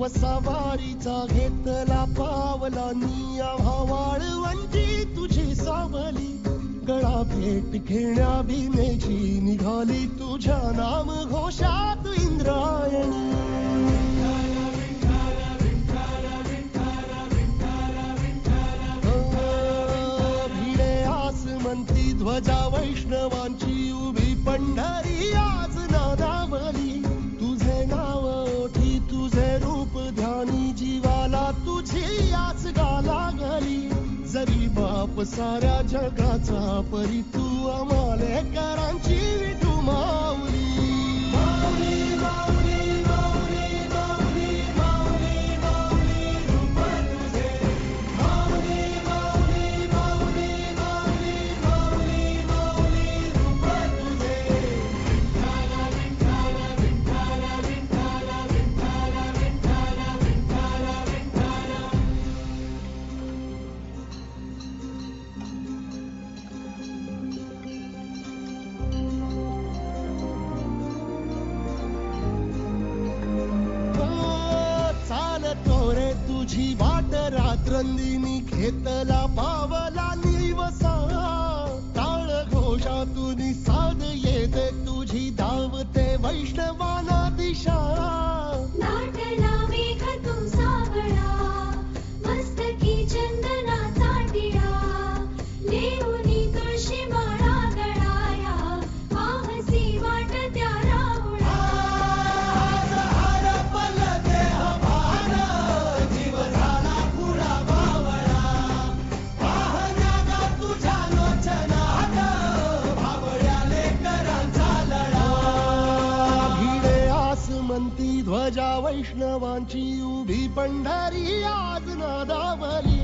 वसावारीचा घेतला पावला निया वाळवंटी तुझी सावली गळा भेट घेण्या भीमेची निघाली तुझ्या नाम घोषात इंद्रायणी भिडे आसमंती ध्वजा वैष्णवांची उभी पंढरी आज नादावली तुझे नाव ओठी तुझे रूप ध्यानी जीवाला तुझी आस गाला गली जरी बाप साऱ्या जगाचा परी तू आमालेकरांची विठू माऊली माऊली माऊली माऊली माऊली माऊली माऊली रूप तुझे माऊली माऊली माऊली माऊली माऊली माऊली रूप तुझे विठ्ठल विठ्ठल विठ्ठल विठ्ठल विठ्ठल विठ्ठल विठ्ठल विठ्ठल चालतो रे तुझी वाट रात्रंदिनी घेतला पावला निवसा टाळ घोषातून साध येते तुझी धावते वैष्णवाना दिशा नाटला मेघ तू सावळा मस्तकी चंदनाचा टिळा लेऊनी तुळशी माळा गळाया पावसी वाट त्या राहुळा हरपल देह भान जीव झाला पुरा बावळा पाहण्यागा तुझ्या लोचनात भावळ्याले करांचा लढा भिडे आसमंती ध्वजा वैष्णवांची उभी पंढरी आज नादावली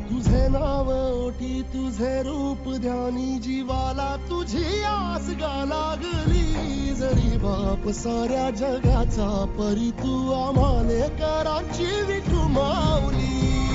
तुझे नाव ओठी तुझे रूप ध्यानी जीवाला तुझी आस गा लागली जरी बाप साऱ्या जगाचा परी तू आमालेकरांची विठू माऊली